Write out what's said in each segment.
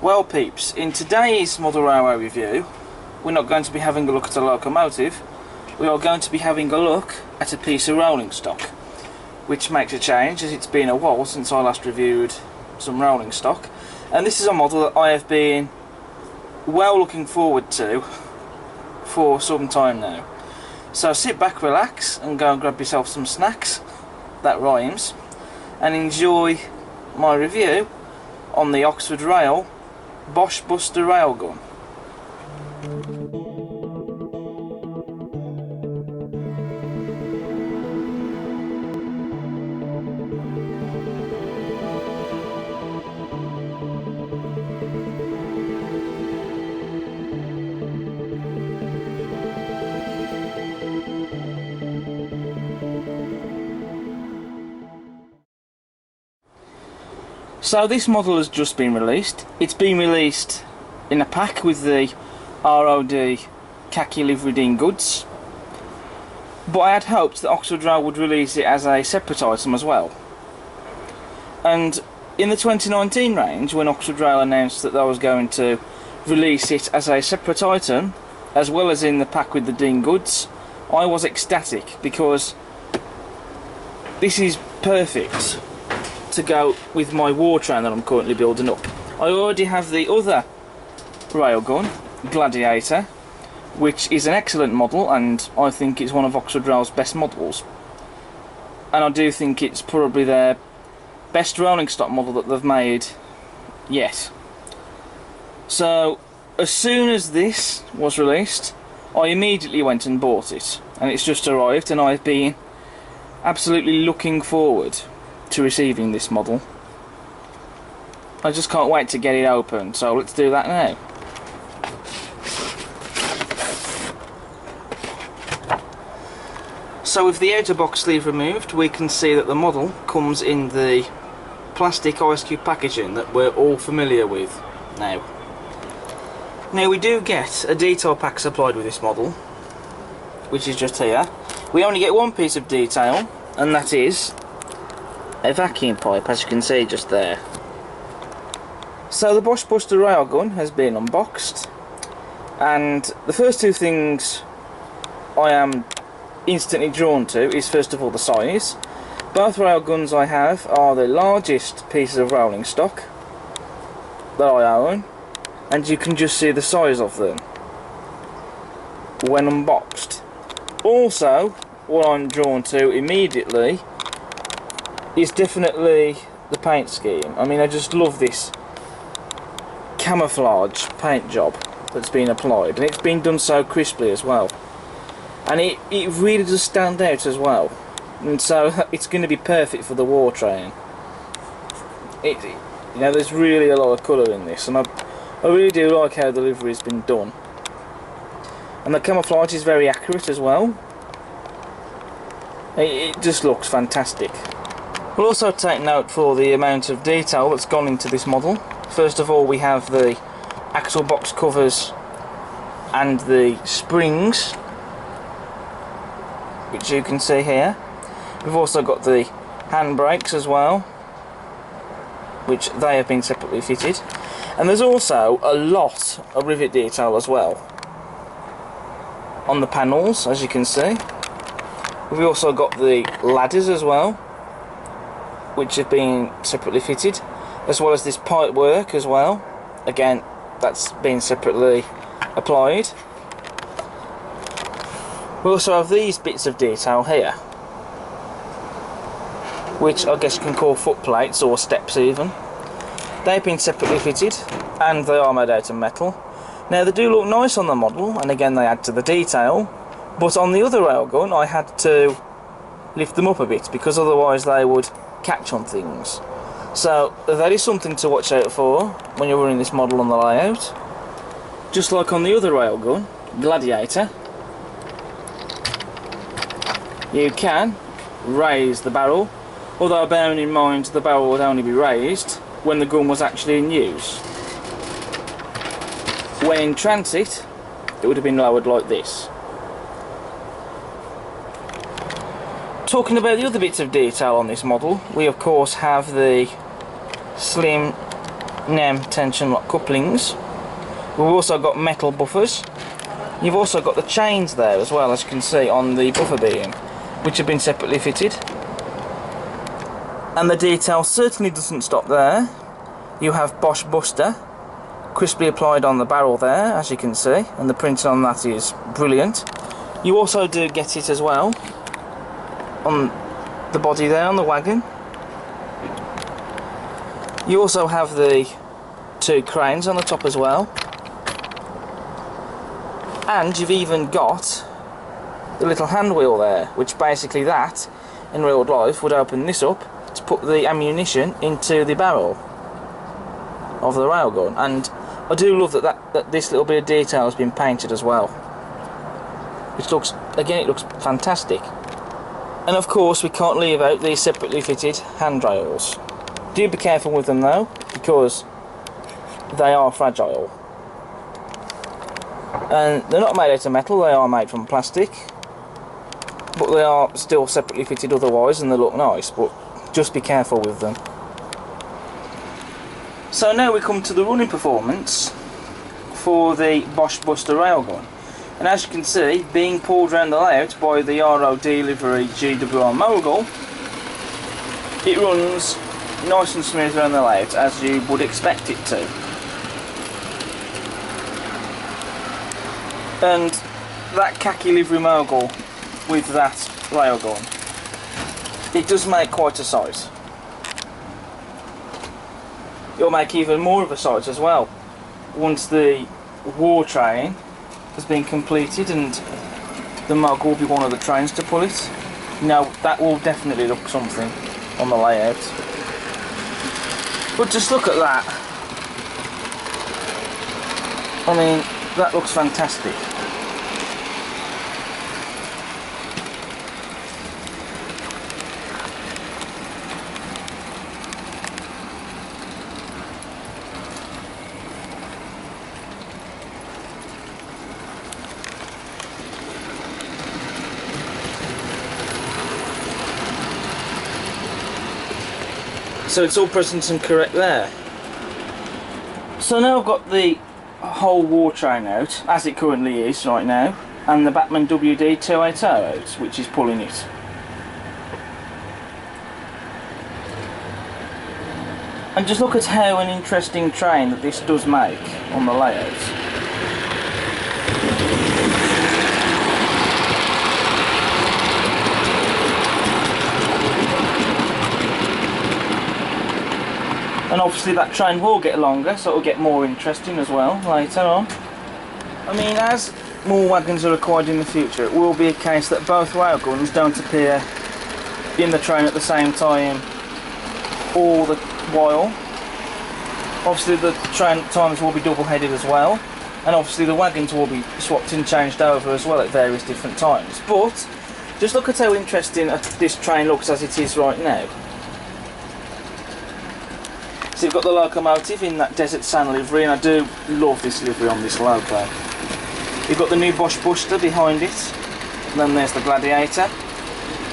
Well peeps, in today's model railway review we're not going to be having a look at a locomotive, we are going to be having a look at a piece of rolling stock, which makes a change as it's been a while since I last reviewed some rolling stock, and this is a model that I have been well looking forward to for some time now. So sit back, relax and go and grab yourself some snacks, that rhymes, and enjoy my review on the Oxford Rail Boche Buster Railgun. So this model has just been released. It's been released in a pack with the ROD khaki liveried in goods, but I had hoped that Oxford Rail would release it as a separate item as well. And in the 2019 range, when Oxford Rail announced that they was going to release it as a separate item as well as in the pack with the Dean goods, I was ecstatic because this is perfect to go with my war train that I'm currently building up. I already have the other railgun, Gladiator, which is an excellent model and I think it's one of Oxford Rail's best models, and I do think it's probably their best rolling stock model that they've made yet. So as soon as this was released I immediately went and bought it, and it's just arrived and I've been absolutely looking forward to receiving this model. I just can't wait to get it open, so let's do that now. So with the outer box sleeve removed, we can see that the model comes in the plastic ice cube packaging that we're all familiar with now. Now we do get a detail pack supplied with this model, which is just here. We only get one piece of detail, and that is a vacuum pipe, as you can see just there. So the Boche Buster Railgun has been unboxed, and the first two things I am instantly drawn to is first of all the size. Both railguns I have are the largest pieces of rolling stock that I own, and you can just see the size of them when unboxed. Also, what I'm drawn to immediately is definitely the paint scheme. I mean, I just love this camouflage paint job that's been applied, and it's been done so crisply as well, and it really does stand out as well, and so it's going to be perfect for the war train. You know, there's really a lot of colour in this, and I really do like how the livery has been done, and the camouflage is very accurate as well. It just looks fantastic. We'll also take note for the amount of detail that's gone into this model. First of all, we have the axle box covers and the springs, which you can see here. We've also got the handbrakes as well, which they have been separately fitted. And there's also a lot of rivet detail as well on the panels, as you can see. We've also got the ladders as well, which have been separately fitted, as well as this pipe work as well. Again, that's been separately applied. We also have these bits of detail here, which I guess you can call foot plates or steps even. They've been separately fitted and they are made out of metal. Now they do look nice on the model, and again they add to the detail, but on the other railgun I had to lift them up a bit because otherwise they would catch on things. So that is something to watch out for when you're running this model on the layout. Just like on the other railgun, Gladiator, you can raise the barrel, although bearing in mind the barrel would only be raised when the gun was actually in use. When in transit, it would have been lowered like this. Talking about the other bits of detail on this model, we of course have the slim NEM tension lock couplings. We've also got metal buffers. You've also got the chains there as well, as you can see on the buffer beam, which have been separately fitted. And the detail certainly doesn't stop there. You have Boche Buster crisply applied on the barrel there, as you can see, and the print on that is brilliant. You also do get it as well on the body there on the wagon. You also have the two cranes on the top as well, and you've even got the little hand wheel there, which basically that in real life would open this up to put the ammunition into the barrel of the railgun. And I do love that this little bit of detail has been painted as well, which looks, again, it looks fantastic. And of course we can't leave out these separately fitted handrails. Do be careful with them though, because they are fragile. And they're not made out of metal, they are made from plastic, but they are still separately fitted otherwise, and they look nice, but just be careful with them. So now we come to the running performance for the Boche Buster Railgun. And as you can see, being pulled around the layout by the ROD livery GWR Mogul, it runs nice and smooth around the layout, as you would expect it to. And that khaki livery Mogul with that railgun, it does make quite a sight. It'll make even more of a sight as well once the war train has been completed and the Mogul will be one of the trains to pull it. Now that will definitely look something on the layout. But just look at that. I mean, that looks fantastic. So it's all present and correct there. So now I've got the whole war train out, as it currently is right now, and the Batman WD-280 out, which is pulling it. And just look at how an interesting train that this does make on the layout. And obviously that train will get longer, so it will get more interesting as well later on. I mean, as more wagons are required in the future, it will be a case that both railguns don't appear in the train at the same time all the while. Obviously the train times will be double-headed as well, and obviously the wagons will be swapped and changed over as well at various different times. But just look at how interesting this train looks as it is right now. So you've got the locomotive in that Desert Sand livery, and I do love this livery on this loco. You've got the new Boche Buster behind it, and then there's the Gladiator.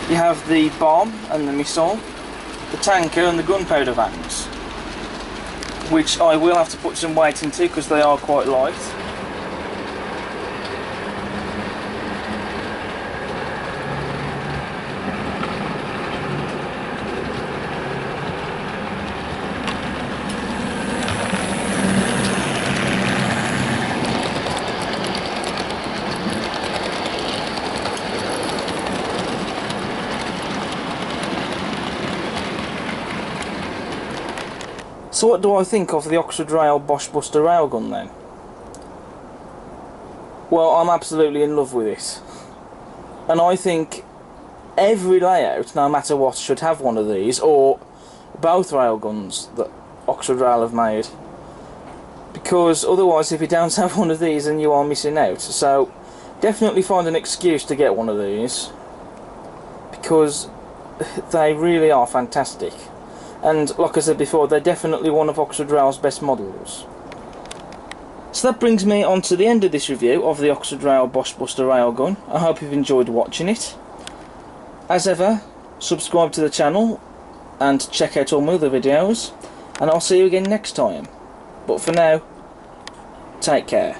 You have the bomb and the missile, the tanker and the gunpowder vans, which I will have to put some weight into because they are quite light. So what do I think of the Oxford Rail Boche Buster Railgun then? Well, I'm absolutely in love with it. And I think every layout, no matter what, should have one of these, or both railguns that Oxford Rail have made. Because otherwise, if you don't have one of these, then you are missing out. So definitely find an excuse to get one of these, because they really are fantastic. And like I said before, they're definitely one of Oxford Rail's best models. So that brings me on to the end of this review of the Oxford Rail Boche Buster Railgun. I hope you've enjoyed watching it. As ever, subscribe to the channel and check out all my other videos, and I'll see you again next time. But for now, take care.